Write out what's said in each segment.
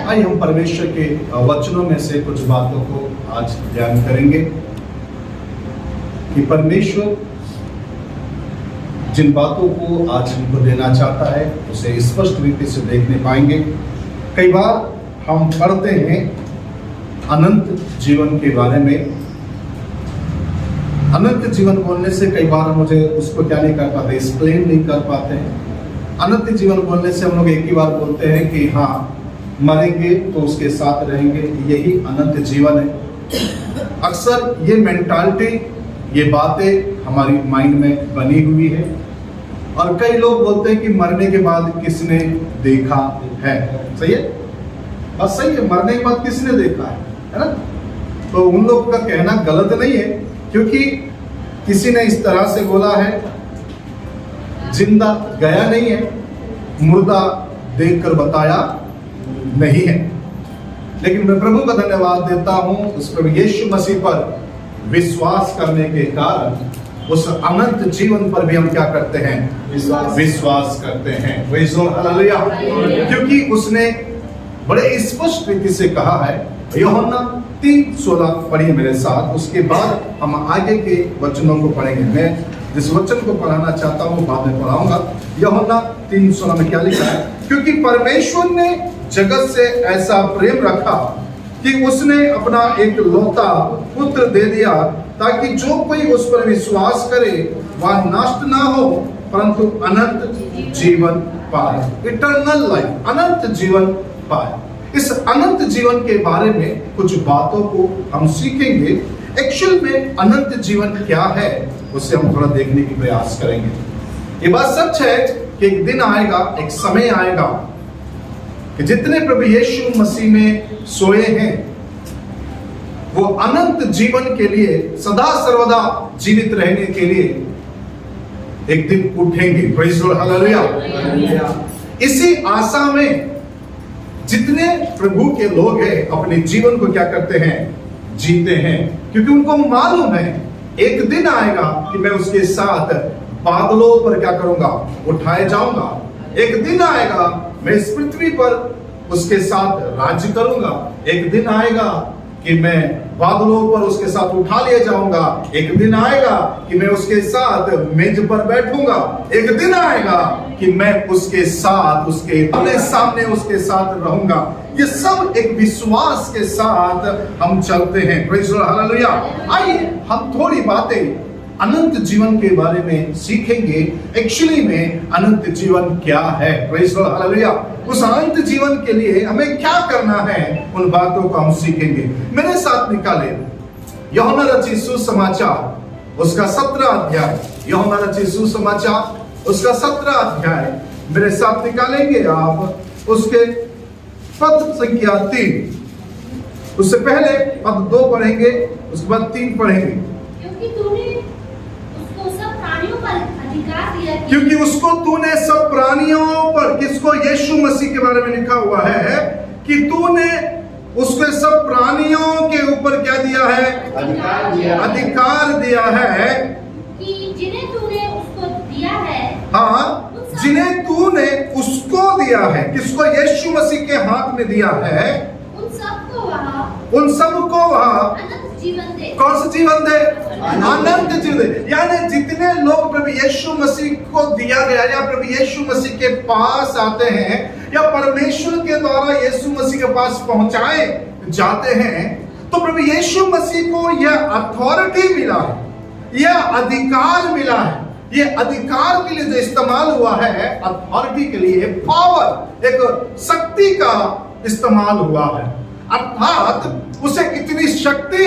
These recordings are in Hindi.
आइए हम परमेश्वर के वचनों में से कुछ बातों को आज ध्यान करेंगे कि परमेश्वर जिन बातों को आज हमको देना चाहता है उसे स्पष्ट रीति से देखने पाएंगे। कई बार हम पढ़ते हैं अनंत जीवन के बारे में। अनंत जीवन बोलने से कई बार मुझे उसको क्या नहीं कर पाते, एक्सप्लेन नहीं कर पाते हैं। अनंत जीवन बोलने से हम लोग एक ही बार बोलते हैं कि हाँ मरेंगे तो उसके साथ रहेंगे, यही अनंत जीवन है। अक्सर ये मेंटालिटी, ये बातें हमारी माइंड में बनी हुई है और कई लोग बोलते हैं कि मरने के बाद किसने देखा है। सही है, बस सही है, मरने के बाद किसने देखा है ना। तो उन लोगों का कहना गलत नहीं है, क्योंकि किसी ने इस तरह से बोला है, जिंदा गया नहीं है, मुर्दा देखकर बताया नहीं है। लेकिन मैं प्रभु का धन्यवाद देता हूं उस प्रभु यीशु मसीह पर विश्वास करने के कारण उस अनंत जीवन पर भी हम क्या करते हैं, विश्वास करते हैं। हालेलुया। क्योंकि उसने बड़े स्पष्ट रीति से कहा है। यूहन्ना 3:16 पढ़िए मेरे साथ, उसके बाद हम आगे के वचनों को पढ़ेंगे। मैं जिस वचन को पढ़ाना चाहता हूं बाद में पढ़ाऊंगा। यूहन्ना 3:16 में क्या लिखा है, क्योंकि परमेश्वर ने जगत से ऐसा प्रेम रखा कि उसने अपना एक लौता पुत्र दे दिया, ताकि जो कोई उस पर विश्वास करे वह नष्ट ना हो परंतु अनंत जीवन पाए। इटर्नल लाइफ, अनंत जीवन पाए। इस अनंत जीवन के बारे में कुछ बातों को हम सीखेंगे। एक्चुअल में अनंत जीवन क्या है उसे हम थोड़ा देखने की प्रयास करेंगे। ये बात सच है कि एक दिन आएगा, एक समय आएगा कि जितने प्रभु यीशु मसीह में सोए हैं वो अनंत जीवन के लिए, सदा सर्वदा जीवित रहने के लिए एक दिन उठेंगे। Praise the Lord, hallelujah. इसी आशा में जितने प्रभु के लोग हैं अपने जीवन को क्या करते हैं, जीते हैं, क्योंकि उनको मालूम है एक दिन आएगा कि मैं उसके साथ बादलों पर क्या करूंगा, उठाए जाऊंगा। एक दिन आएगा मैं इस पृथ्वी पर उसके साथ राज्य करूंगा। एक दिन आएगा कि मैं बादलों पर उसके साथ उठा लिया जाऊंगा। एक दिन आएगा कि मैं उसके साथ मेज पर बैठूंगा। एक दिन आएगा कि मैं उसके साथ, उसके अपने सामने उसके साथ रहूंगा। ये सब एक विश्वास के साथ हम चलते हैं। Praise the Lord, hallelujah. आइए हम थोड़ी बातें अनंत जीवन के बारे में सीखेंगे। एक्चुअली में अनंत जीवन क्या है। Praise the Lord, hallelujah. उस अनंत जीवन के लिए हमें क्या करना है, उन बातों को हम सीखेंगे। मेरे साथ निकाले यूहन्ना रचित सुसमाचार उसका 17 अध्याय। यूहन्ना रचित सुसमाचार उसका 17 अध्याय मेरे साथ निकालेंगे आप। उसके पद संख्या 3, उससे पहले पद 2 पढ़ेंगे, उसके बाद 3 पढ़ेंगे। क्योंकि उसको तूने सब प्राणियों पर, किसको, यीशु मसीह के बारे में लिखा हुआ है कि तूने उसके सब प्राणियों के ऊपर क्या दिया है, अधिकार दिया है कि जिन्हें तूने उसको दिया है। हाँ, जिन्हें तूने उसको दिया है, किसको, यीशु मसीह के हाथ में दिया है, उन सबको वह अनंत जीवन दे। कौन सा जीवन दे, अनंत जीवन दे। यानी जितने लोग प्रभु यीशु मसीह को दिया गया या प्रभु यीशु मसीह के पास आते हैं या परमेश्वर के द्वारा यीशु मसीह के पास पहुंचाए जाते हैं, तो प्रभु यीशु मसीह को यह अथॉरिटी मिला है, यह अधिकार मिला है। ये अधिकार के लिए जो इस्तेमाल हुआ है, अथॉरिटी के लिए, पावर, एक शक्ति का इस्तेमाल हुआ है। अर्थात उसे इतनी शक्ति,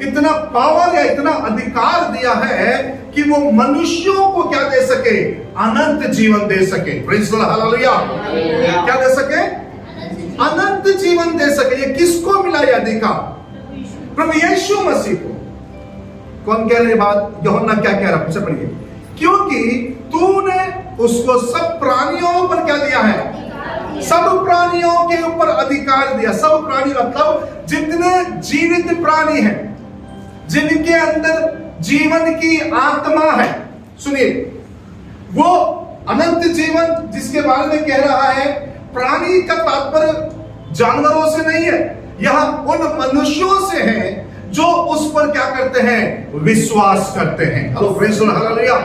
इतना पावर या इतना अधिकार दिया है कि वो मनुष्यों को क्या दे सके, अनंत जीवन दे सके। Praise the Lord, hallelujah. क्या दे सके, अनंत जीवन दे सके। ये किसको मिला ये अधिकार, प्रभु यीशु मसीह को। कौन कह रहे बात, यूहन्ना क्या कह रहा है, पढ़िए। क्योंकि तूने उसको सब प्राणियों पर क्या दिया है, सब प्राणियों के ऊपर अधिकार दिया। सब प्राणी मतलब जितने जीवित प्राणी हैं, जिनके अंदर जीवन की आत्मा है। सुनिए, वो अनंत जीवन जिसके बारे में कह रहा है, प्राणी का तात्पर्य जानवरों से नहीं है, यह उन मनुष्यों से है जो उस पर क्या करते हैं, विश्वास करते हैं। Hello praise the Lord, hallelujah.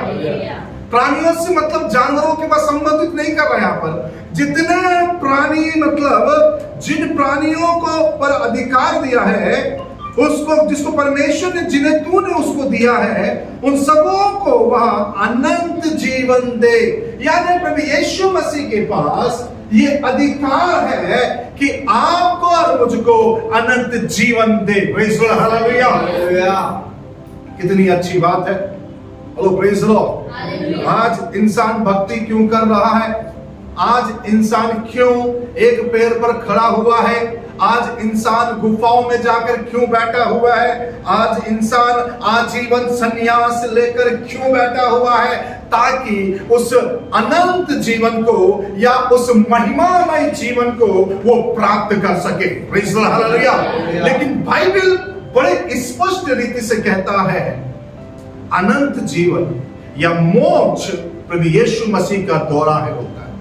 प्राणियों से मतलब जानवरों के पास संबंधित नहीं कर रहे हैं यहाँ पर। जितने प्राणी मतलब जिन प्राणियों को पर अधिकार दिया है, उसको जिसको परमेश्वर ने, जिन्हें तूने उसको दिया है, उन सबों को वह अनंत जीवन दे। यानी प्रभु यीशु मसीह के पास ये अधिकार है कि आपको और मुझको अनंत जीवन दे। Praise the Lord, hallelujah. कितनी अच्छी बात है। Hello praise the Lord. आज इंसान भक्ति क्यों कर रहा है? आज इंसान क्यों एक पैर पर खड़ा हुआ है? आज इंसान गुफाओं में जाकर क्यों बैठा हुआ है? आज इंसान आजीवन संन्यास लेकर क्यों बैठा हुआ है? ताकि उस अनंत जीवन को या उस महिमामय जीवन को वो प्राप्त कर सके। Praise the Lord, hallelujah. लेकिन बाइबल बड़े स्पष्ट रीति से कहता है, अनंत जीवन या मोक्ष प्रभु यीशु मसीह का द्वारा है होता है।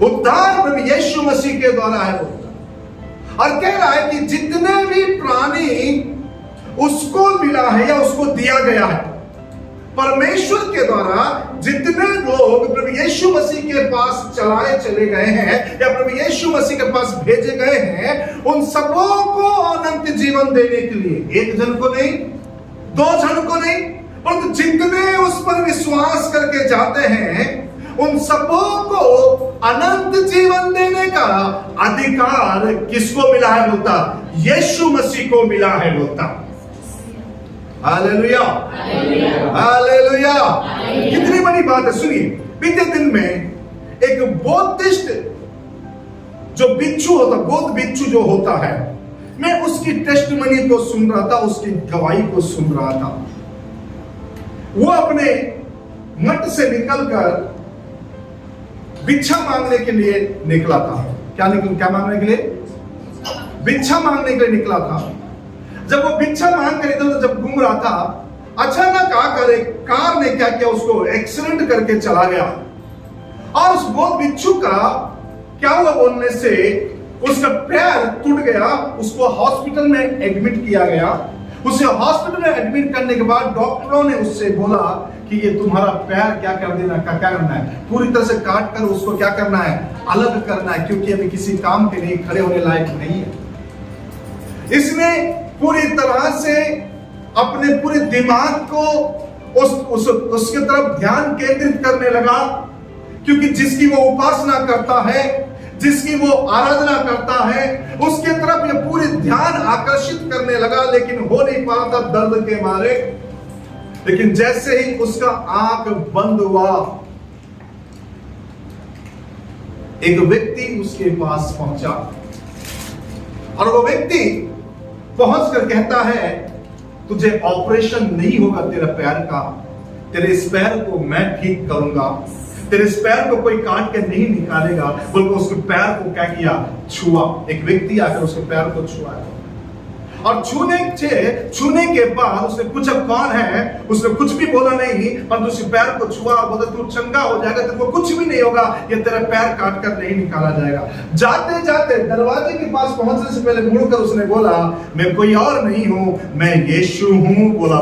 उद्धार प्रभु यीशु मसीह के द्वारा है होता है। और कह रहा है कि जितने भी प्राणी उसको मिला है या उसको दिया गया है, परमेश्वर के द्वारा जितने लोग प्रभु यीशु मसीह के पास चले गए हैं या प्रभु यीशु मसीह के पास भेजे गए हैं, उन सबों को अनंत जीवन देने के लिए, एक जन को नहीं, दो जन को नहीं, परंतु जितने उस पर विश्वास करके जाते हैं, उन सबों को अनंत जीवन देने का अधिकार किसको मिला है बोलता? यीशु मसीह को मिला है बोलता। Hallelujah, hallelujah. कितनी बड़ी बात है। सुनिए, बीते दिन में एक बौद्धिस्ट जो बिच्छू होता, बौद्ध बिच्छू जो होता है, मैं उसकी टेस्टिमनी को सुन रहा था, उसकी गवाही को सुन रहा था। वो अपने मठ से निकलकर भिक्षा मांगने के लिए निकला था। क्या मांगने के लिए? भिक्षा मांगने के लिए निकला था। जब वो भिक्षा मांग कर इधर जब घूम रहा था, अचानक आकर एक कार ने क्या किया, उसको एक्सीडेंट करके चला गया। और उस बौद्ध भिक्षु का क्या हुआ बोलने से उसका पैर टूट गया। उसको हॉस्पिटल में एडमिट किया गया। उसे हॉस्पिटल में एडमिट करने के बाद डॉक्टरों ने उससे बोला कि ये तुम्हारा पैर क्या कर देना, क्या करना है, पूरी तरह से काट कर उसको क्या करना है, अलग करना है, क्योंकि अभी किसी काम के नहीं, खड़े होने लायक नहीं है। इसने पूरी तरह से अपने पूरे दिमाग को उसके तरफ ध्यान केंद्रित करने लगा, क्योंकि जिसकी वो उपासना करता है, जिसकी वो आराधना करता है, उसके तरफ ये पूरी ध्यान आकर्षित करने लगा, लेकिन हो नहीं पा रहा था दर्द के मारे। लेकिन जैसे ही उसका आंख बंद हुआ, एक व्यक्ति उसके पास पहुंचा और वो व्यक्ति पहुंचकर कहता है, तुझे ऑपरेशन नहीं होगा तेरा पैर का, तेरे इस पैर को मैं ठीक करूंगा, तेरे इस पैर को कोई काट के नहीं निकालेगा। बल्कि उसके पैर को क्या किया, छुआ। एक व्यक्ति आकर उसके पैर को छुआ और छूने के बाद उसने पूछा कौन है। उसने कुछ भी बोला नहीं, पर उसके पैर को छुआ, बोला तू चंगा हो जाएगा, तेरे को कुछ भी नहीं होगा, ये तेरा पैर काट कर नहीं निकाला जाएगा। जाते जाते दरवाजे के पास पहुंचने से पहले मुड़कर उसने बोला, मैं कोई और नहीं हूं, मैं यीशु हूं। बोला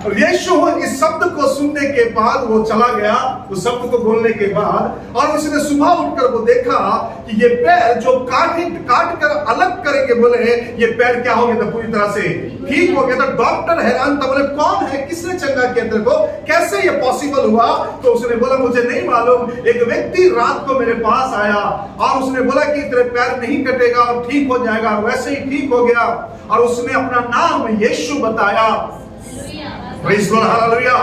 और यीशु हूं इस शब्द को सुनने के बाद वो चला गया। उस शब्द को बोलने के बाद और उसने सुबह उठकर वो देखा कि ये पैर जो काट कर अलग करेंगे, बोले ये पैर क्या हो गया था, पूरी तरह से ठीक हो गया था। डॉक्टर हैरान था, बोले कौन है, किसने चंगा किया तेरे को, कैसे ये पॉसिबल हुआ? तो उसने बोला मुझे नहीं मालूम, एक व्यक्ति रात को मेरे पास आया और उसने बोला कि तेरे पैर नहीं कटेगा और ठीक हो जाएगा, वैसे ही ठीक हो गया। और उसने अपना नाम यीशु बताया। Praise the Lord, hallelujah.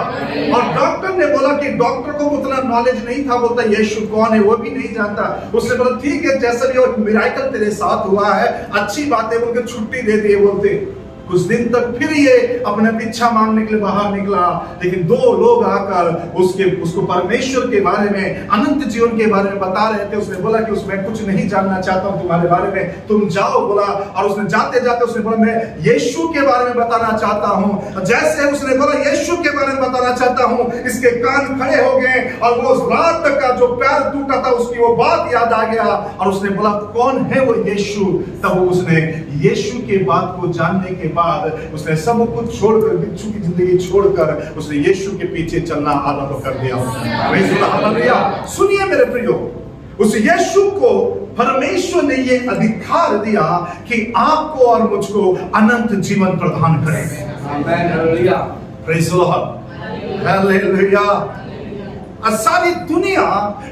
और डॉक्टर ने बोला कि डॉक्टर को उतना नॉलेज नहीं था, बोलता यीशु कौन है वो भी नहीं जानता। उसने बोला ठीक है, जैसा भी हो, मिराकल तेरे साथ हुआ है, अच्छी बात है, बोलकर छुट्टी दे दी। बोलते कुछ दिन तक फिर ये अपने भिक्षा मांगने के लिए बाहर निकला, लेकिन 2 लोग आकर उसको परमेश्वर के बारे में, अनंत जीवन के बारे में बता रहे थे। उसने बोला कि उसमें कुछ नहीं जानना चाहता हूं तुम्हारे बारे में, तुम जाओ बोला। और उसने जाते जाते उसने बोला मैं यीशु के बारे में बताना चाहता हूं। जैसे उसने बोला यीशु के बारे में बताना चाहता हूं, इसके कान खड़े हो गए और वो रात का जो प्यार टूटा था उसकी वो बात याद आ गया। और उसने बोला कौन है वो यीशु? तब उसने यीशु के बात को जानने के बाद उसने सब कुछ छोड़कर, बिच्छू की जिंदगी छोड़कर उसने यीशु के पीछे चलना आरंभ कर दिया। हालेलुया। सुनिए मेरे प्रियो, उस यीशु को परमेश्वर ने ये अधिकार दिया कि आपको और मुझको अनंत जीवन प्रदान करेंगे। Amen. Hallelujah. Praise the Lord. Hallelujah. सारी दुनिया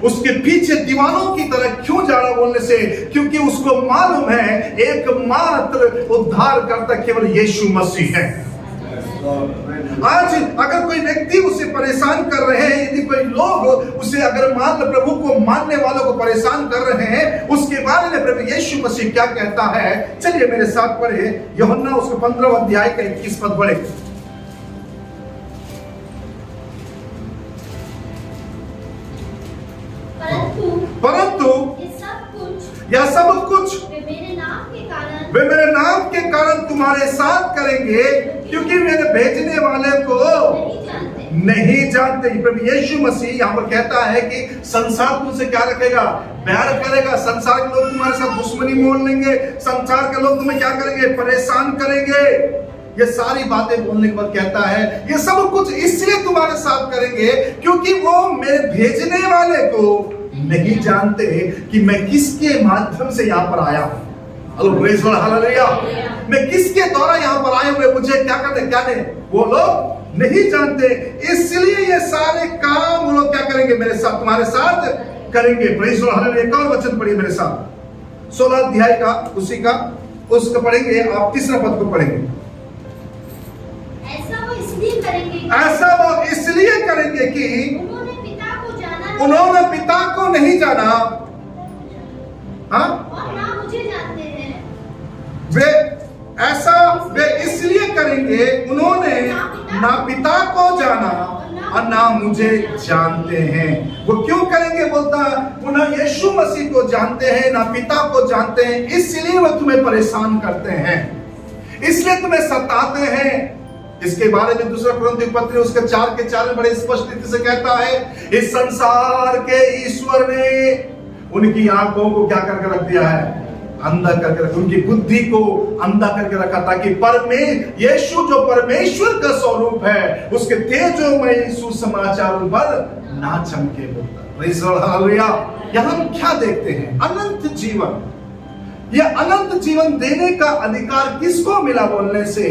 उसके पीछे दीवानों की तरह क्यों जा रहा बोलने से, क्योंकि उसको मालूम है एकमात्र उद्धारकर्ता केवल यीशु मसीह है। आज अगर कोई व्यक्ति उसे परेशान कर रहे हैं, यदि कोई लोग उसे अगर प्रभु को मानने वालों को परेशान कर रहे हैं, उसके बारे में प्रभु यीशु मसीह क्या कहता है? चलिए मेरे साथ पढ़े यूहन्ना उसके 15 अध्याय का 21 पद पढ़े। परंतु यह सब कुछ वे मेरे नाम के कारण तुम्हारे साथ करेंगे, क्योंकि मेरे भेजने वाले को नहीं जानते। प्रभु यीशु मसीह यहाँ पर कहता है कि संसार तुमसे क्या रखेगा? बैर करेगा। संसार के लोग तुम्हारे साथ दुश्मनी मोल लेंगे, संसार के लोग तुम्हें क्या करेंगे? परेशान करेंगे। ये सारी बातें बोलने के बाद कहता है ये सब कुछ इसलिए तुम्हारे साथ करेंगे क्योंकि वो मेरे भेजने वाले को नहीं जानते कि मैं किसके माध्यम से यहाँ पर आया हूँ। Hello praise the Lord. Hallelujah. मैं किसके द्वारा यहाँ पर आए हुए, मुझे क्या करते क्या नहीं, वो लोग नहीं जानते। इसलिए ये सारे काम वो लोग क्या करेंगे? मेरे साथ, तुम्हारे साथ करेंगे। Praise the Lord. हालेलुया। एक और वचन पढ़िए मेरे साथ, 16 अध्याय का उसी का उसका पढ़ेंगे आप, 3 पद को पढ़ेंगे। ऐसा वो इसलिए करेंगे कि उन्होंने पिता को नहीं जाना, हाँ, और ना मुझे जानते हैं। वे इसलिए करेंगे, उन्होंने ना पिता को जाना और ना मुझे जानते हैं। वो क्यों करेंगे? बोलता वो ना यीशु मसीह को जानते हैं ना पिता को जानते हैं, इसलिए वो तुम्हें परेशान करते हैं, इसलिए तुम्हें सताते हैं। इसके बारे में 2 कुरिन्थियों पत्री उसके 4 के 4 में बड़े स्पष्ट रीति से कहता है, इस संसार के ईश्वर ने उनकी आंखों को क्या करके रख दिया है? अंधा करके रखा, उनकी बुद्धि को अंधा करके रखा, ताकि यीशु जो परमेश्वर का स्वरूप है उसके तेजोमय सुसमाचार उन पर ना चमके। Praise the Lord. हालेलुया। यहाँ हम क्या देखते हैं? अनंत जीवन। यह अनंत जीवन देने का अधिकार किसको मिला बोलने से?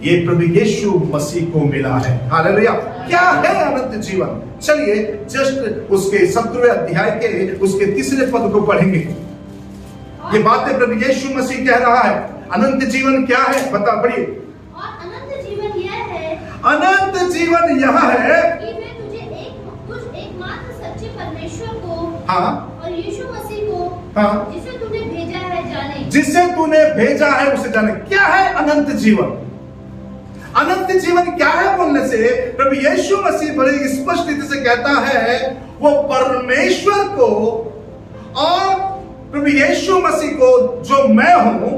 ये प्रभु यीशु मसीह को मिला है। हालेलुया। क्या है अनंत जीवन? चलिए जस्ट उसके 17वें अध्याय के उसके 3 पद को पढ़ेंगे। ये बातें प्रभु यीशु मसीह कह रहा है। अनंत जीवन क्या है? बता पढ़िए। और अनंत जीवन यह है, अनंत जीवन यह है कि वे तुझ एकमात्र सच्चे परमेश्वर को, हाँ, और यीशु मसीह को, हाँ, जिसे तूने भेजा है जाने। जिसे तूने भेजा है उसे जाने। क्या है अनंत जीवन? अनंत जीवन क्या है बोलने से प्रभु यीशु मसीह बड़े स्पष्ट रीति से कहता है वो परमेश्वर को और प्रभु यीशु मसीह को जो मैं हूं,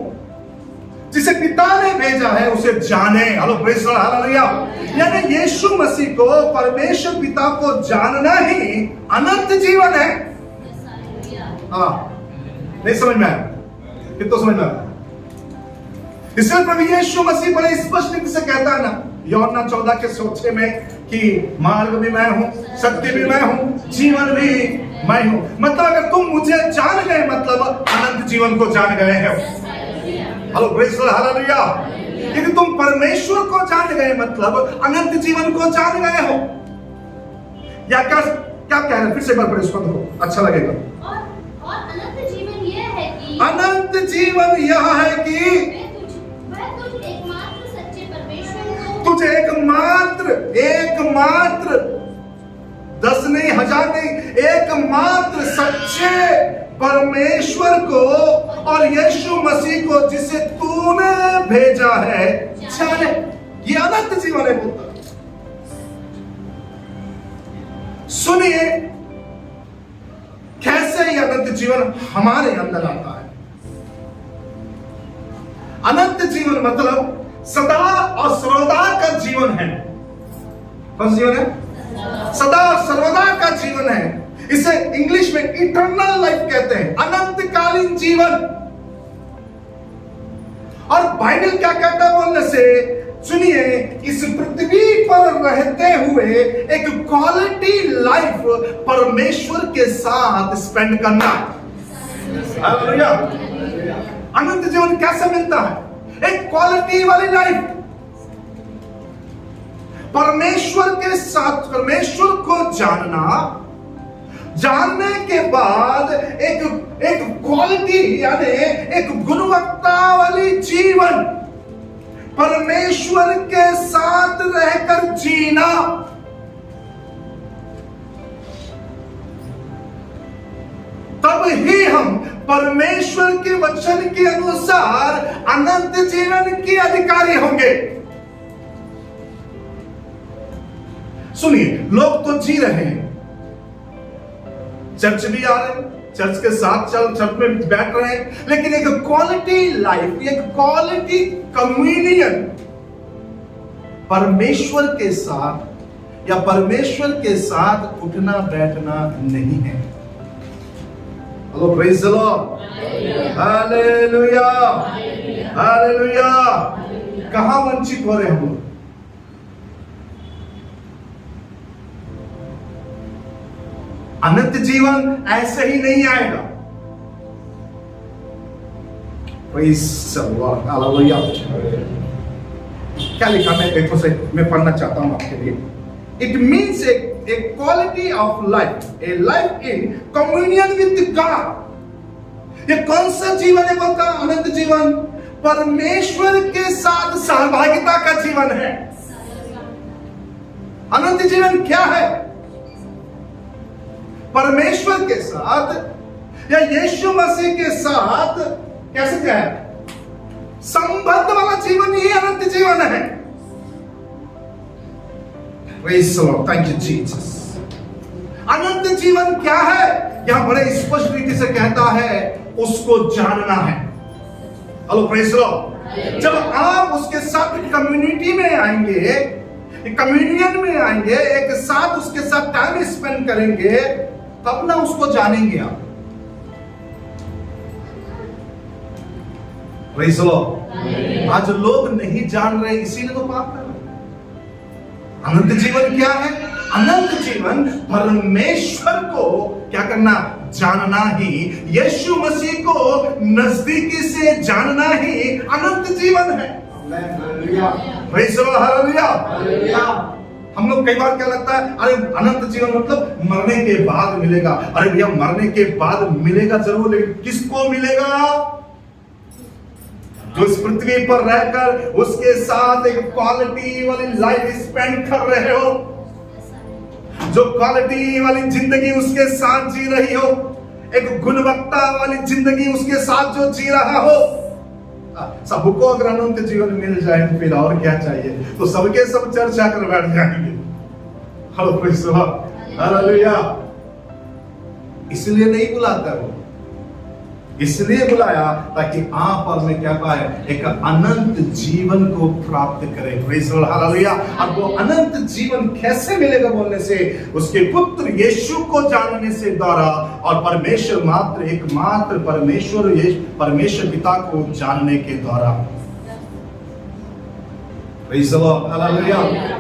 जिसे पिता ने भेजा है उसे जाने। Hello praise the Lord. Hallelujah. यानी यीशु मसीह को, परमेश्वर पिता को जानना ही अनंत जीवन है। हाँ, नहीं समझ में आया? कितना समझ में आया? इसलिए प्रभु यीशु मसीह बड़े स्पष्ट रीति से कहता है ना यूहन्ना 14 के 6 में कि मार्ग भी मैं हूं, सत्य भी मैं हूं, जीवन भी मैं हूं। मतलब अगर तुम मुझे जान गए मतलब अनंत जीवन को जान गए हैं। Hello praise the Lord. Hallelujah. यदि तुम परमेश्वर को जान गए मतलब अनंत जीवन को जान गए हो। या क्या क्या कह रहे हैं? फिर से एक बार पढ़िए उसको, तो अच्छा लगेगा। और अनंत जीवन यह है कि, अनंत जीवन यह है कि तुझे एकमात्र 10 नहीं, 1000 नहीं, एकमात्र सच्चे परमेश्वर को और यीशु मसीह को जिसे तूने भेजा है जाने, ये अनंत जीवन है पुत्र। सुनिए कैसे ये अनंत जीवन हमारे अंदर आता है। अनंत जीवन मतलब सदा और सर्वदा का जीवन है। कौन जीवन है? सदा और सर्वदा का जीवन है। इसे इंग्लिश में इटर्नल लाइफ कहते हैं, अनंतकालीन जीवन। और बाइबल क्या कहता है बोलने से, सुनिए, इस पृथ्वी पर रहते हुए एक क्वालिटी लाइफ परमेश्वर के साथ स्पेंड करना। हालेलुया। अनंत जीवन कैसे मिलता है? एक क्वालिटी वाली लाइफ, परमेश्वर के साथ, परमेश्वर को जानने के बाद एक क्वालिटी यानी एक गुणवत्ता वाली जीवन, परमेश्वर के साथ रहकर जीना। तब ही हम परमेश्वर के वचन के अनुसार अनंत जीवन के अधिकारी होंगे। सुनिए, लोग तो जी रहे हैं, चर्च भी आ रहे हैं, चर्च के साथ चर्च में बैठ रहे हैं, लेकिन एक क्वालिटी लाइफ, एक क्वालिटी कम्युनियन परमेश्वर के साथ या परमेश्वर के साथ उठना बैठना नहीं है। Hello, praise the Lord, hallelujah, hallelujah. कहां वंचित हो रहे हैं हम लोग? अनंत जीवन ऐसे ही नहीं आएगा। हालेलुया। क्या लिखा मैं देखो से मैं पढ़ना चाहता हूं आपके लिए। It means A quality of life, A life in communion with God. ये कौन सा जीवन है? बोलता अनंत जीवन परमेश्वर के साथ सहभागिता का जीवन है। अनंत जीवन क्या है? परमेश्वर के साथ या यीशु मसीह के साथ कैसे क्या है? संबंध वाला जीवन ही अनंत जीवन है। Praise the Lord, thank you Jesus। अनंत जीवन क्या है? यहां बड़े स्पष्ट रीति से कहता है, उसको जानना है। Hello, praise the Lord. जब आप उसके साथ कम्युनिटी में आएंगे, कम्युनियन में आएंगे, एक साथ उसके साथ टाइम स्पेंड करेंगे, तब ना उसको जानेंगे आप। Praise the Lord. आज लोग नहीं जान रहे, इसीलिए तो पाप कर रहे। अनंत जीवन क्या है? अनंत जीवन परमेश्वर को क्या करना? जानना ही, यीशु मसीह को नजदीकी से जानना ही अनंत जीवन है। Praise the Lord, hallelujah. हम लोग कई बार क्या लगता है, अरे अनंत जीवन मतलब मरने के बाद मिलेगा। अरे भैया, मरने के बाद मिलेगा जरूर, लेकिन किसको मिलेगा? जो इस पृथ्वी पर रहकर उसके साथ एक क्वालिटी वाली लाइफ स्पेंड कर रहे हो, जो क्वालिटी वाली जिंदगी उसके साथ जी रही हो, एक गुणवत्ता वाली जिंदगी उसके साथ जो जी रहा हो, सबको अगर अनंत जीवन मिल जाए तो फिर और क्या चाहिए? तो सबके सब चर्चा कर बैठ जाएंगे। Hello, praise the Lord, hallelujah. इसलिए नहीं बुलाता वो, इसलिए बुलाया ताकि आप और मैं क्या पाए? एक अनंत जीवन को प्राप्त करें। Praise the Lord, hallelujah. और वो अनंत जीवन कैसे मिलेगा बोलने से, उसके पुत्र यीशु को जानने से द्वारा, और परमेश्वर मात्र एकमात्र परमेश्वर पिता को जानने के द्वारा। Praise the Lord, hallelujah,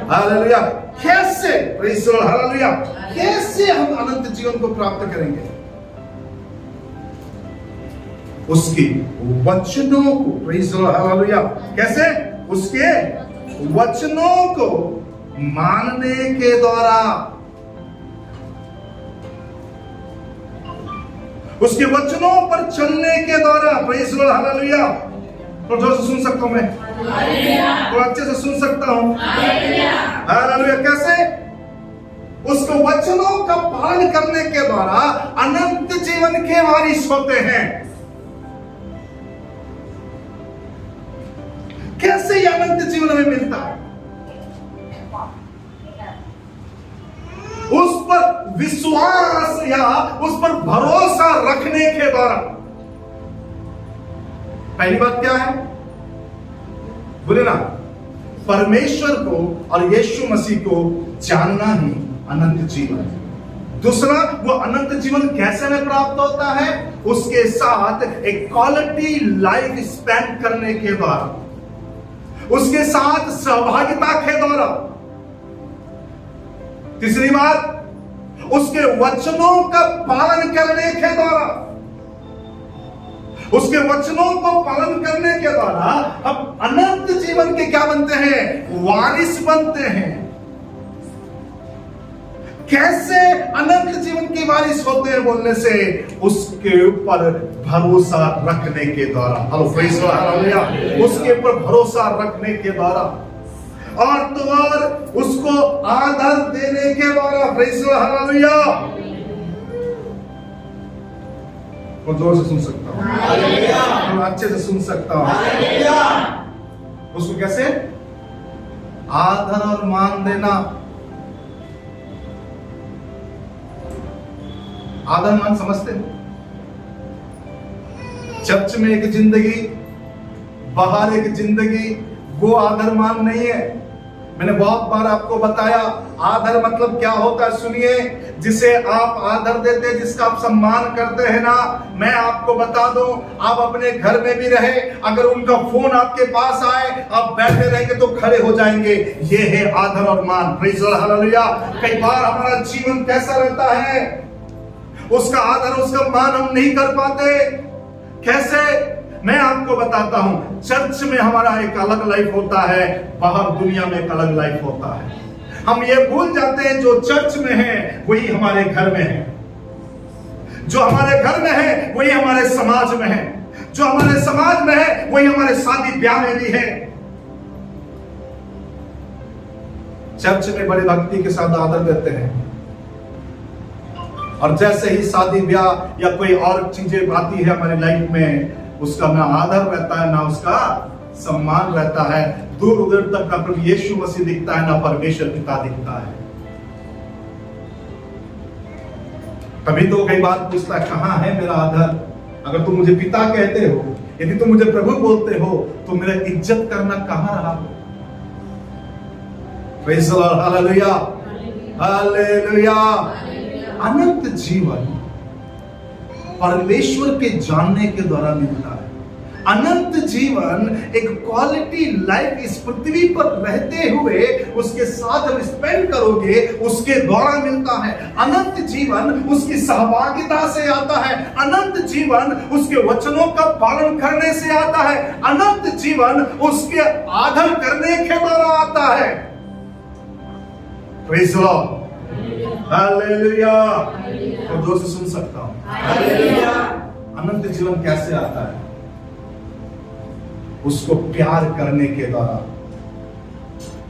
hallelujah. कैसे? Praise the Lord, hallelujah. कैसे हम अनंत जीवन को प्राप्त करेंगे? उसके वचनों को, प्रेज़ द लॉर्ड, हालेलुया। कैसे? उसके वचनों को मानने के द्वारा, उसके वचनों पर चलने के द्वारा। Praise the Lord, hallelujah. तो जोर से सुन सकता हूं मैं, तो अच्छे से सुन सकता हूं, हालेलुया। कैसे? उसको वचनों का पालन करने के द्वारा अनंत जीवन के वारिस होते हैं। कैसे ये अनंत जीवन हमें मिलता है? उस पर विश्वास या उस पर भरोसा रखने के द्वारा। पहली बात क्या है? बोले ना, परमेश्वर को और यीशु मसीह को जानना ही अनंत जीवन है। दूसरा, वो अनंत जीवन कैसे हमें प्राप्त होता है? उसके साथ एक क्वालिटी लाइफ स्पेंड करने के द्वारा, उसके साथ सहभागिता के द्वारा। तीसरी बात, उसके वचनों का पालन करने के द्वारा। उसके वचनों को पालन करने के द्वारा हम अनंत जीवन के क्या बनते हैं? वारिस बनते हैं। कैसे अनंत जीवन के वारिस होते हैं बोलने से? उसके ऊपर भरोसा रखने के द्वारा। Hello praise the Lord. उसके ऊपर भरोसा रखने के द्वारा और तो और उसको आदर देने के द्वारा। Praise the Lord. और जोर से सुन सकता हूं, अच्छे से सुन सकता हूं। उसको कैसे? आदर और मान देना। आदर मान समझते हैं? चर्च में एक जिंदगी, बाहर एक जिंदगी, वो आदर मान नहीं है। मैंने बहुत बार आपको बताया आदर मतलब क्या होता है। सुनिए, जिसे आप आदर देते, जिसका आप सम्मान करते हैं ना, मैं आपको बता दूं, आप अपने घर में भी रहे, अगर उनका फोन आपके पास आए, आप बैठे रहेंगे तो खड़े हो जाएंगे। ये है आदर और मान। Praise the Lord. कई बार हमारा जीवन कैसा रहता है, उसका आदर उसका मान हम नहीं कर पाते। कैसे? मैं आपको बताता हूं। चर्च में हमारा एक अलग लाइफ होता है, बाहर दुनिया में एक अलग लाइफ होता है। हम ये भूल जाते हैं जो चर्च में है वही हमारे घर में है, जो हमारे घर में है वही हमारे समाज में है, जो हमारे समाज में है वही हमारे शादी ब्याह में भी है। चर्च में बड़े भक्ति के साथ आदर देते हैं, और जैसे ही शादी ब्याह या कोई और चीजें आती है हमारी लाइफ में, उसका ना आदर रहता है ना उसका सम्मान रहता है। दूर उधर तक ना प्रभु यीशु मसीह दिखता है, ना परमेश्वर पिता दिखता है। कभी तो कई बार पूछता है, कहां है मेरा आदर? अगर तुम मुझे पिता कहते हो, यदि तुम मुझे प्रभु बोलते हो, तो मेरा इज्जत करना कहां रहा? Praise the Lord. Hallelujah, hallelujah. अनंत जीवन परमेश्वर के जानने के द्वारा मिलता है। अनंत जीवन एक क्वालिटी लाइफ इस पृथ्वी पर रहते हुए उसके साथ जब स्पेंड करोगे, उसके द्वारा मिलता है। अनंत जीवन उसकी सहभागिता से आता है। अनंत जीवन उसके वचनों का पालन करने से आता है। अनंत जीवन उसके आदर करने के द्वारा आता है। Praise the Lord. हालेलुया। और जोर से सुन सकता हूं। हालेलुया। अनंत जीवन कैसे आता है? उसको प्यार करने के द्वारा,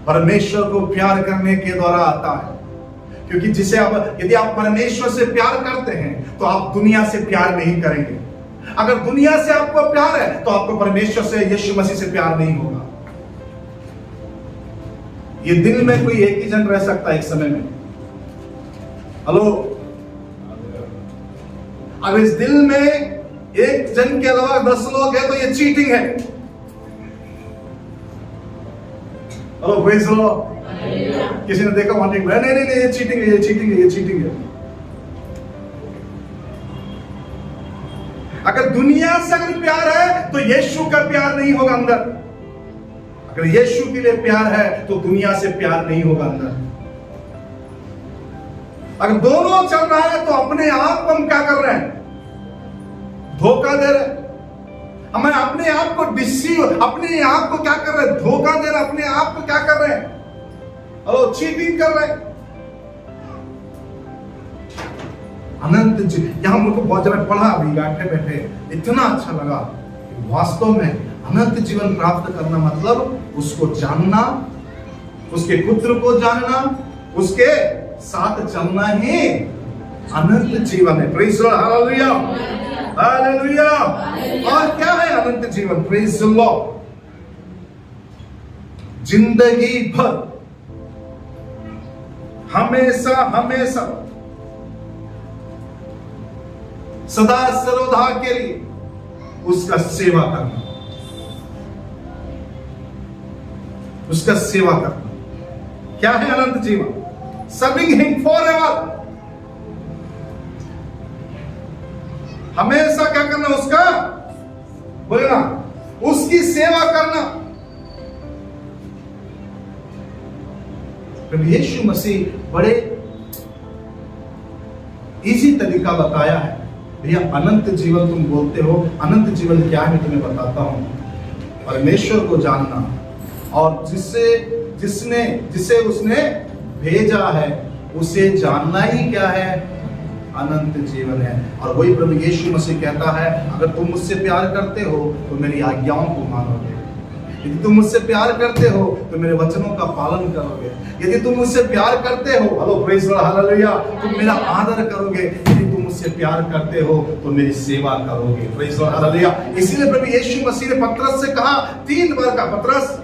परमेश्वर को प्यार करने के द्वारा आता है। क्योंकि जिसे आप, यदि आप परमेश्वर से प्यार करते हैं तो आप दुनिया से प्यार नहीं करेंगे। अगर दुनिया से आपको प्यार है तो आपको परमेश्वर से, यीशु मसीह से प्यार नहीं होगा। ये दिल में कोई एक ही जन रह सकता है एक समय में। हेलो, अब इस दिल में एक जन के अलावा 10 लोग हैं तो ये चीटिंग है। Hello praise the Lord. किसी ने देखा वहां, नहीं नहीं नहीं, ये चीटिंग है, ये चीटिंग है, ये चीटिंग है। अगर दुनिया से अगर प्यार है तो यीशु का प्यार नहीं होगा अंदर। अगर यीशु के लिए प्यार है तो दुनिया से प्यार नहीं होगा अंदर। अगर दोनों चल रहा है तो अपने आप को हम क्या कर रहे हैं? धोखा दे रहे हैं। हमें अपने आप को डिसीव, अपने आप को क्या कर रहे हैं? धोखा दे रहे हैं। अपने आप को क्या कर रहे हैं? हेलो, चीटिंग कर रहे हैं। अनंत यहां मुझको बहुत जगह पढ़ा, अभी बैठे बैठे इतना अच्छा लगा। वास्तव में अनंत जीवन प्राप्त करना मतलब उसको जानना, उसके पुत्र को जानना, उसके साथ चलना ही अनंत जीवन है। Praise the Lord. Hallelujah, hallelujah. और क्या है अनंत जीवन? Praise the Lord. जिंदगी भर हमेशा हमेशा सदा सर्वदा के लिए उसका सेवा करना, उसका सेवा करना। क्या है अनंत जीवन? Serving him forever. हमेशा क्या करना? उसका, बोले ना, उसकी सेवा करना। प्रभु यीशु मसीह बड़े इजी तरीका बताया है। भैया अनंत जीवन तुम बोलते हो, अनंत जीवन क्या है मैं तुम्हें बताता हूं। परमेश्वर को जानना और जिसे उसने भेजा है उसे जानना ही क्या है? अनंत जीवन है। और वही प्रभु यीशु मसीह कहता है, अगर तुम मुझसे प्यार करते हो तो मेरी आज्ञाओं को मानोगे। यदि तुम मुझसे प्यार करते हो तो मेरे वचनों का पालन करोगे। यदि तुम मुझसे प्यार करते हो, hello praise the Lord, hallelujah, तुम मेरा आदर करोगे। यदि तुम मुझसे प्यार करते हो तो मेरी सेवा करोगे। Praise the Lord, hallelujah. इसीलिए प्रभु यीशु मसीह ने पतरस से कहा 3 बार का, पतरस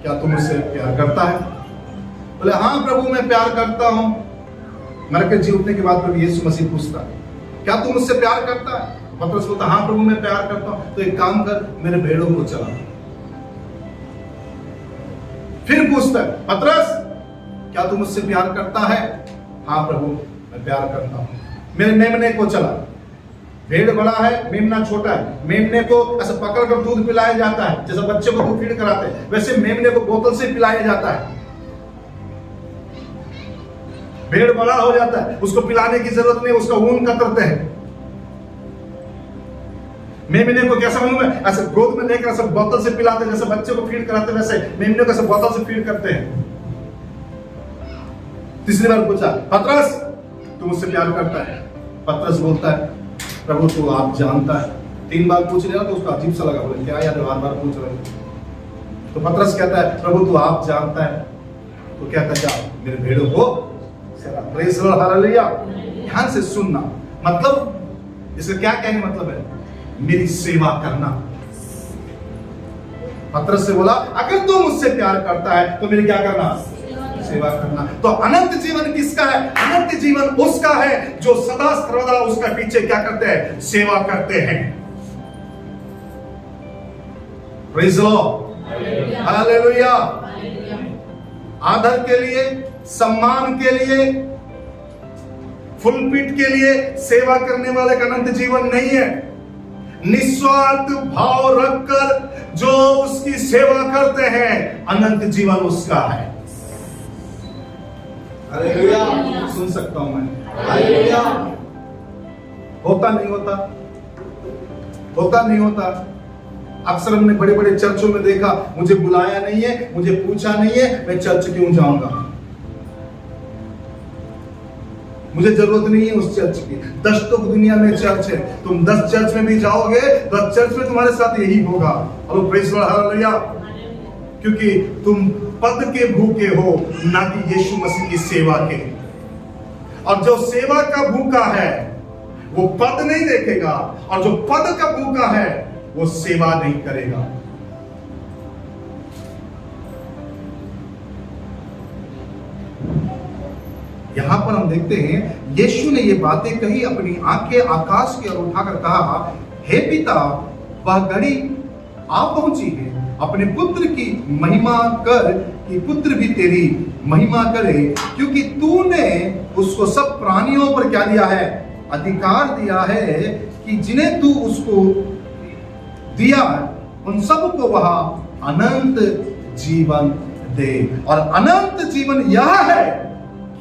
क्या तुम मुझसे प्यार करता है? बोले हाँ प्रभु मैं प्यार करता हूं। मर के जी उठने के बाद प्रभु यीशु मसीह पूछता है, क्या तू मुझसे प्यार करता है? पतरस बोलता हाँ प्रभु मैं प्यार करता हूं। तो एक काम कर, मेरे भेड़ों को चला। फिर पूछता है, पतरस क्या तू मुझसे प्यार करता है? हाँ प्रभु मैं प्यार करता हूं। मेरे मेमने को चला। भेड़ बड़ा है, मेमना छोटा है। मेमने को ऐसे पकड़कर दूध पिलाया जाता है, जैसे बच्चे को दूध फीड कराते हैं, वैसे मेमने को बोतल से पिलाया जाता है। भेड़ बड़ा हो जाता है, उसको पिलाने की जरूरत नहीं, उसका ऊन कतरते हैं। मेमने को कैसा मालूम है? ऐसे गोद में लेकर ऐसे बोतल से पिलाते हैं, जैसे बच्चे को फीड कराते हैं, वैसे मेमने को ऐसे बोतल से फीड करते हैं। तीसरी बार पूछा, पतरस तू मुझसे प्यार करता है? पतरस बोलता है प्रभु तू आप जानता है। 3 बार पूछ लिया तो उसको अजीब सा लगा, बोले क्या यार बार पूछ रहे? तो पतरस कहता है प्रभु तू आप जानता है। तो कहता है जा मेरे भेड़ों को चला। Praise the Lord, hallelujah. ध्यान से सुनना, मतलब इसका क्या कहने मतलब है? मेरी सेवा करना। पतरस से बोला अगर तू मुझसे प्यार करता है तो मेरी क्या करना? सेवा करना। तो अनंत जीवन किसका है? अनंत जीवन उसका है जो सदा सर्वदा उसका पीछे क्या करते हैं? सेवा करते हैं। Praise the Lord, hallelujah. आदर के लिए, सम्मान के लिए, फुलपिट के लिए सेवा करने वाले का अनंत जीवन नहीं है। निस्वार्थ भाव रखकर जो उसकी सेवा करते हैं, अनंत जीवन उसका है। हालेलुया। सुन सकता हूं मैं? हालेलुया। होता नहीं होता, होता नहीं होता। अक्सर हमने बड़े बड़े चर्चों में देखा, मुझे बुलाया नहीं है, मुझे पूछा नहीं है, मैं चर्च क्यों जाऊंगा? मुझे जरूरत नहीं है उस चर्च की। 10 तो दुनिया में चर्च है, तुम 10 चर्च में भी जाओगे, 10 चर्च में तुम्हारे साथ यही होगा। Hello praise the Lord, hallelujah. क्योंकि तुम पद के भूखे हो, ना कि यीशु मसीह की सेवा के। और जो सेवा का भूखा है वो पद नहीं देखेगा, और जो पद का भूखा है वो सेवा नहीं करेगा। यहां पर हम देखते हैं यीशु ने ये बातें कही, अपनी आंखें आकाश की ओर उठाकर कहा, हे पिता वह घड़ी आ पहुंची है, अपने पुत्र की महिमा कर कि पुत्र भी तेरी महिमा करे, क्योंकि तूने उसको सब प्राणियों पर क्या दिया है? अधिकार दिया है कि जिन्हें तू उसको दिया उन सबको वह अनंत जीवन दे। और अनंत जीवन यह है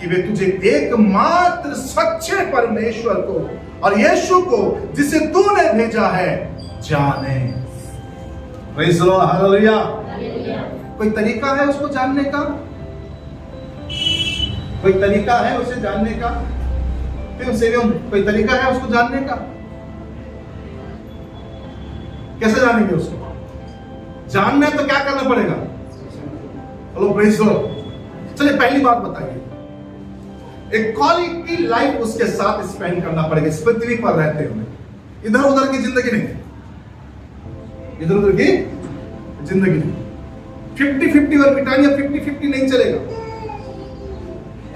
कि वे तुझे एकमात्र सच्चे परमेश्वर को और यीशु को जिसे तूने भेजा है जाने। Praise the Lord, hallelujah. कोई तरीका है उसको जानने का? कोई तरीका है उसे जानने का? कोई तरीका है उसको जानने का? कैसे जानेंगे उसको? जानना है तो क्या करना पड़ेगा? Hello praise the Lord. चलिए पहली बात बताइए, एक क्वालिटी लाइफ उसके साथ स्पेंड करना पड़ेगा इस पृथ्वी पर रहते हुए। इधर उधर की जिंदगी नहीं, इधर उधर की जिंदगी नहीं। 50-50 और ब्रिटानिया 50-50 नहीं चलेगा।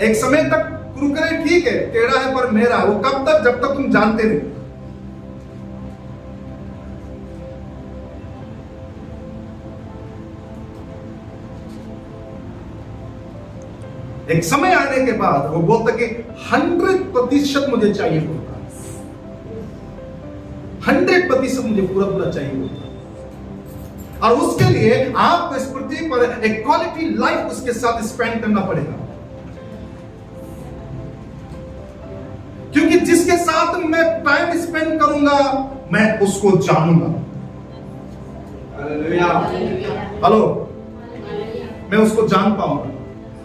एक समय तक कुरकुरे ठीक है, टेढ़ा है पर मेरा है। वो कब तक? जब तक तुम जानते नहीं। एक समय आने के बाद वो बोलता कि 100% मुझे चाहिए होता, 100% मुझे पूरा चाहिए होता। और उसके लिए आपको इस पृथ्वी पर एक क्वालिटी लाइफ उसके साथ स्पेंड करना पड़ेगा। क्योंकि जिसके साथ मैं टाइम स्पेंड करूंगा मैं उसको जानूंगा। हेलो, मैं उसको जान पाऊंगा,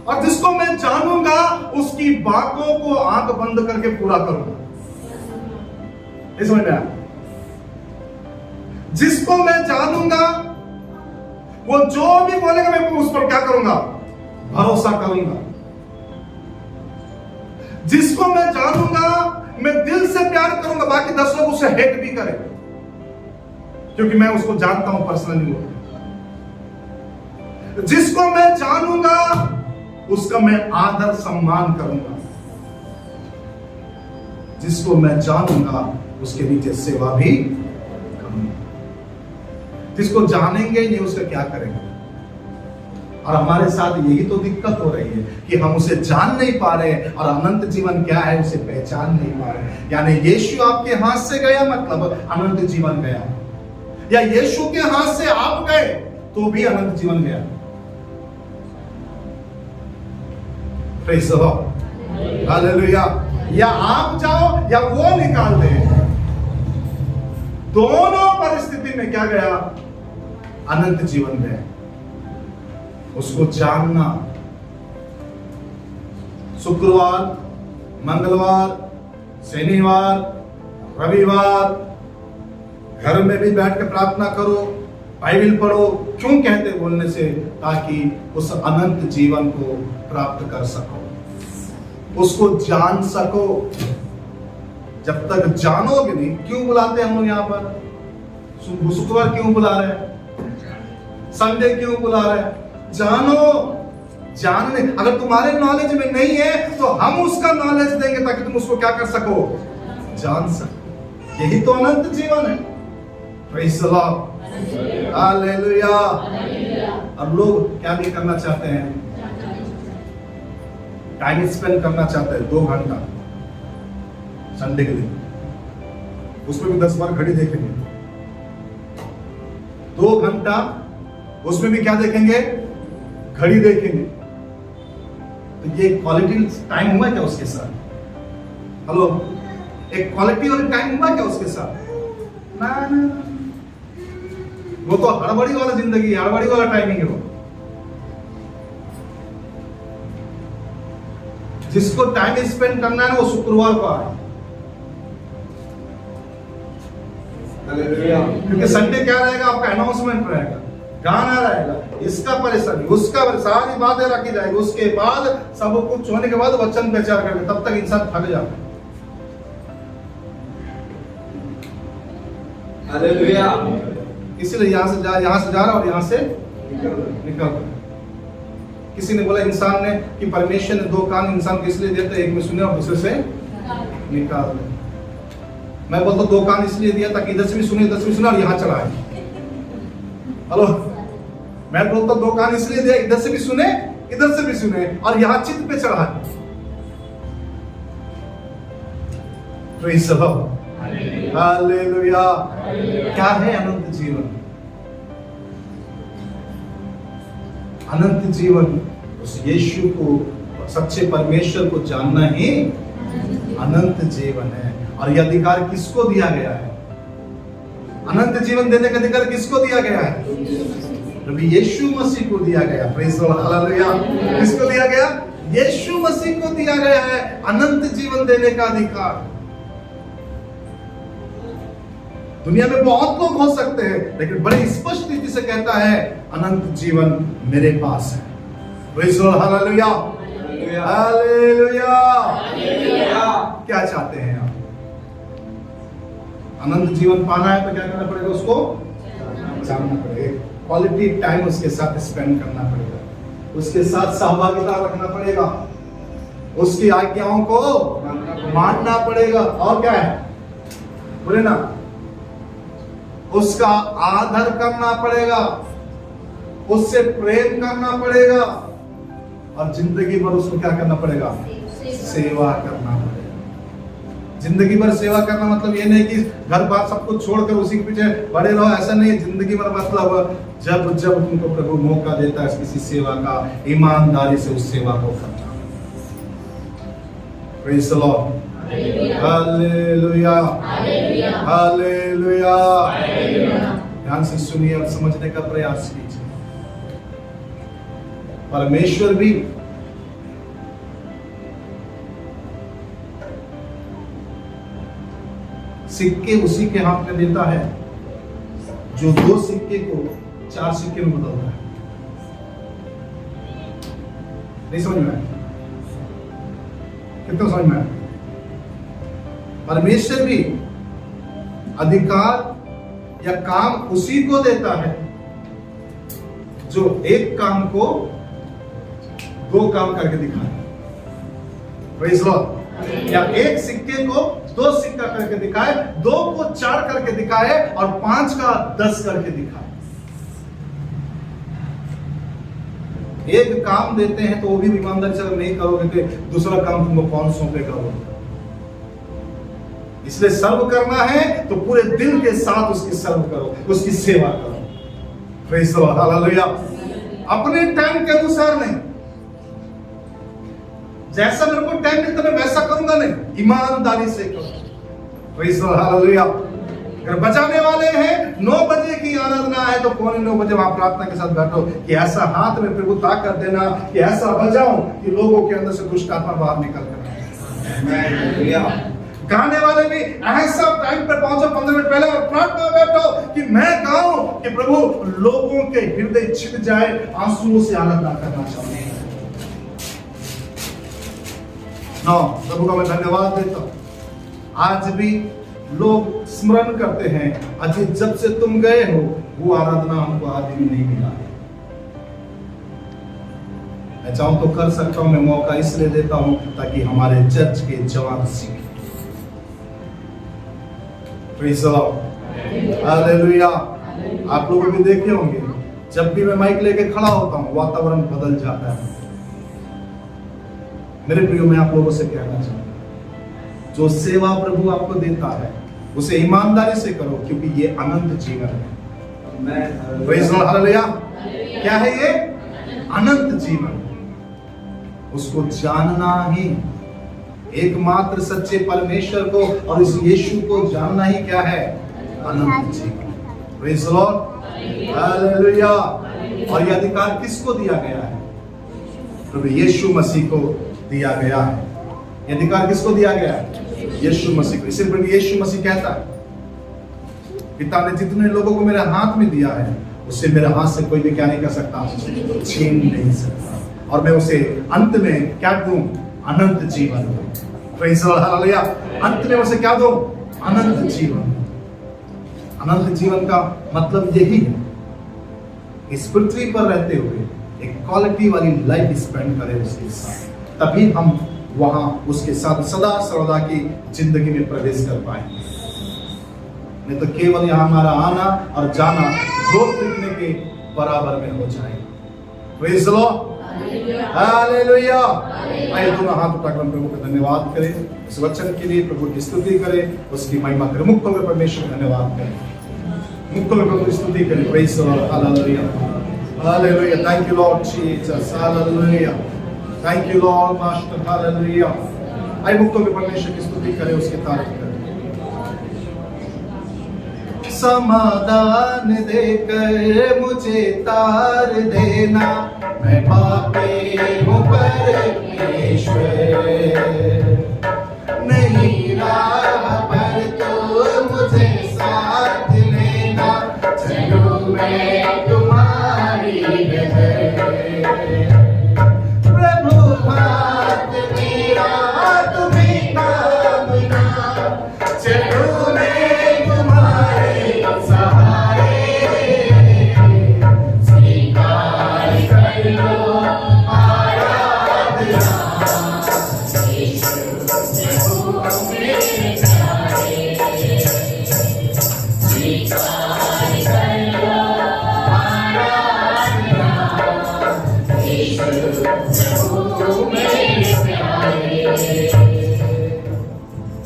और जिसको मैं जानूंगा उसकी बातों को आंख बंद करके पूरा करूंगा। समझ में आया? जिसको मैं जानूंगा वो जो भी बोलेगा मैं उस पर क्या करूंगा? भरोसा करूंगा। जिसको मैं जानूंगा मैं दिल से प्यार करूंगा, बाकी 10 लोग उसे हेट भी करें, क्योंकि मैं उसको जानता हूं पर्सनली। जिसको मैं जानूंगा उसका मैं आदर सम्मान करूंगा। जिसको मैं जानूंगा उसके नीचे सेवा भी करूंगा। जिसको जानेंगे नहीं उसका क्या करेंगे? और हमारे साथ यही तो दिक्कत हो रही है कि हम उसे जान नहीं पा रहे, और अनंत जीवन क्या है उसे पहचान नहीं पा रहे। यानी यीशु आपके हाथ से गया मतलब अनंत जीवन गया, या यीशु के हाथ से आप गए तो भी अनंत जीवन गया। Praise the Lord, hallelujah. या आप जाओ या वो निकाल दे, दोनों परिस्थिति में क्या गया? अनंत जीवन गया। उसको जानना। शुक्रवार, मंगलवार, शनिवार, रविवार घर में भी बैठ के प्रार्थना करो, बाइबल पढ़ो। क्यों कहते बोलने से? ताकि उस अनंत जीवन को प्राप्त कर सको, उसको जान सको। जब तक जानोगे नहीं, क्यों बुलाते हैं हम लोग यहाँ पर? शुक्रवार क्यों बुला रहे हैं? संडे क्यों बुला रहे हैं? जानो, जानने। अगर तुम्हारे नॉलेज में नहीं है तो हम उसका नॉलेज देंगे ताकि तुम उसको क्या कर सको? जान सको। यही तो अनंत जीवन है। Praise the Lord, hallelujah. अब लोग क्या नहीं करना चाहते हैं? टाइम स्पेंड करना चाहते हैं 2 घंटा संडे के लिए, उसमें भी 10 बार घड़ी देखेंगे। 2 घंटा उसमें भी क्या देखेंगे? घड़ी देखेंगे। तो ये क्वालिटी टाइम हुआ क्या उसके साथ? हेलो, एक क्वालिटी वाला टाइम हुआ क्या उसके साथ? ना ना, वो तो हड़बड़ी वाला जिंदगी, हड़बड़ी वाला टाइमिंग है वो। जिसको टाइम स्पेंड करना है वो शुक्रवार को आए, क्योंकि संडे क्या रहेगा? आपका अनाउंसमेंट रहेगा, गाना रहेगा, इसका परेशानी, उसका सारी बातें रखी जाएगी। उसके बाद सब कुछ होने के बाद वचन प्रचार करेंगे, तब तक इंसान थक जाता है। हालेलुया। इसीलिए यहां से जा रहा और यहां से निकल रहा। किसी ने बोला इंसान ने कि परमेश्वर ने 2 कान इंसान को इसलिए दिया था, एक में सुने और दूसरे से निकाल दे। मैं बोलता 2 कान इसलिए दिया ताकि इधर से भी सुने, इधर से भी सुने और यहां चलाए। हेलो, मैं बोलता 2 कान इसलिए दिया, इधर से भी सुने, इधर से भी सुने और यहां चित्त पे चढ़ाए। Praise the Lord, hallelujah. क्या है अनंत जीवन? अनंत जीवन उस यीशु को, सच्चे परमेश्वर को जानना ही अनंत जीवन है। और यह अधिकार किसको दिया गया है? अनंत जीवन देने का अधिकार किसको दिया गया है? प्रभु यीशु मसीह को दिया गया। Praise the Lord, hallelujah. किसको दिया गया? यीशु मसीह को दिया गया है अनंत जीवन देने का अधिकार। दुनिया में बहुत लोग हो सकते हैं, लेकिन बड़ी स्पष्ट रीति से कहता है अनंत जीवन मेरे पास है। Praise the Lord, hallelujah, hallelujah. क्या चाहते हैं आप? अनंत जीवन पाना है तो क्या करना पड़ेगा? उसको जानना पड़ेगा। क्वालिटी टाइम उसके साथ स्पेंड करना पड़ेगा, उसके साथ सहभागिता रखना पड़ेगा, उसकी आज्ञाओं को मानना पड़ेगा। और क्या है बोले ना, उसका आदर करना पड़ेगा, उससे प्रेम करना पड़ेगा, और जिंदगी भर उसको क्या करना पड़ेगा, सेवा करना पड़ेगा। जिंदगी भर सेवा करना मतलब ये नहीं कि घर बार सब कुछ छोड़कर उसी के पीछे बड़े रहो, ऐसा नहीं है। जिंदगी भर मतलब जब जब तुमको प्रभु मौका देता है किसी सेवा का, ईमानदारी से उस सेवा को करना। Praise the Lord, hallelujah, hallelujah. ध्यान से सुनिए और समझने का प्रयास कीजिए। परमेश्वर भी सिक्के उसी के हाथ में देता है जो 2 सिक्के को 4 सिक्के में बदलता है। नहीं समझ में आया? कितना समझ में आया? परमेश्वर भी अधिकार या काम उसी को देता है जो एक काम को 2 काम करके दिखाए। Praise Lord. या एक सिक्के को 2 सिक्का करके दिखाए, 2 को 4 करके दिखाए, और 5 का 10 करके दिखाए। एक काम देते हैं तो वो भी ईमानदारी से अगर नहीं करोगे तो दूसरा काम तुमको कौन सौंपेगा? वो इसलिए सर्व करना है तो पूरे दिल के साथ उसकी सर्व करो, उसकी सेवा करो। Praise the Lord, hallelujah. अपने टाइम के अनुसार नहीं, जैसा मेरे को टाइम मिलता मैं वैसा करूंगा नहीं, ईमानदारी से करो। Praise the Lord, hallelujah. अगर बचाने वाले हैं 9 बजे की आराधना है तो 9:15 बजे वहां प्रार्थना के साथ बैठो कि ऐसा हाथ में प्रभु ताकत देना कि ऐसा बजाऊं कि लोगों के अंदर से दुष्ट आत्मा बाहर निकल कर। गाने वाले भी ऐसा टाइम पर पहुंचो 15 मिनट पहले और प्रार्थना बैठो कि मैं गाऊं कि प्रभु लोगों के हृदय छिद जाए, आंसुओं से आराधना करना चाहते हैं। प्रभु का मैं धन्यवाद देता हूं। आज भी लोग स्मरण करते हैं, अजय जब से तुम गए हो वो आराधना हमको आज भी नहीं मिला। मैं चाहूं तो कर सकता हूं, मैं मौका इसलिए देता हूं ताकि हमारे चर्च के जवान सीखें। Praise the Lord, hallelujah. आप लोग भी देखे होंगे, जब भी मैं माइक लेके खड़ा होता हूं वातावरण बदल जाता है। मेरे प्रियो, मैं आप लोगों से कहना चाहता हूं, जो सेवा प्रभु आपको देता है उसे ईमानदारी से करो, क्योंकि ये अनंत जीवन है। Praise the Lord, hallelujah. क्या है ये? अनंत जीवन। उसको जानना ही, एकमात्र सच्चे परमेश्वर को और इस यीशु को जानना ही क्या है? अनंत जीवन। Praise the Lord, hallelujah. और ये अधिकार किसको दिया गया है? प्रभु यीशु मसीह को दिया गया है। ये अधिकार किसको दिया गया है? यीशु मसीह को। इसीलिए प्रभु यीशु मसीह कहता है, पिता ने जितने लोगों को मेरे हाथ में दिया है उससे मेरे हाथ से कोई भी क्या नहीं कर सकता, छीन नहीं सकता, और मैं उसे अंत में क्या दूं? अनंत जीवन। Praise the Lord, hallelujah. अंत में उसे क्या दूं? अनंत जीवन। अनंत जीवन का मतलब यही है, इस पृथ्वी पर रहते हुए एक क्वालिटी वाली लाइफ स्पेंड करें उसके साथ, तभी हम वहां उसके साथ सदा सर्वदा की जिंदगी में प्रवेश कर पाएंगे। नहीं तो केवल यहाँ हमारा आना और जाना रोड पीटने के बराबर में हो जाए। Praise the Lord, hallelujah. आइए दोनों हाथ उठाकर हम प्रभु का धन्यवाद करें, इस वचन के लिए प्रभु की स्तुति करें, उसकी महिमा करें। मुक्त होकर परमेश्वर धन्यवाद करें, मुक्त होकर प्रभु की स्तुति करें। Praise the Lord, hallelujah, hallelujah. Thank you Lord Jesus, hallelujah. Thank you Lord master, hallelujah. आइए मुक्त होकर परमेश्वर की स्तुति करें, उसकी तारीफ करें। समाधान देकर मुझे तार देना, मैं पापी हूँ परमेश्वर, नहीं राह पर तो मुझे साथ लेना, चलो मैं तुम्हारी प्रभु हाथ मेरा तुम्हें कामना, चलो मैं तुम्हारे सहारे,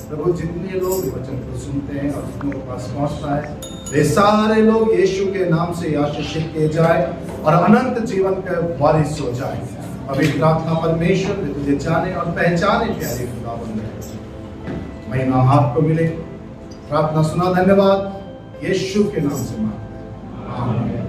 प्रभु जितने लोग ये वचन को सुनते हैं और जितनों के पास पहुंचता है, वे सारे लोग यीशु के नाम से आशीषित किए जाए और अनंत जीवन के वारिस हो जाए। अभी प्रार्थना परमेश्वर वे तुझे जाने और पहचाने प्यारे खुदावंद है। महिमा आपको मिले। प्रार्थना सुना, धन्यवाद। यीशु के नाम से मांगते हैं, आमीन।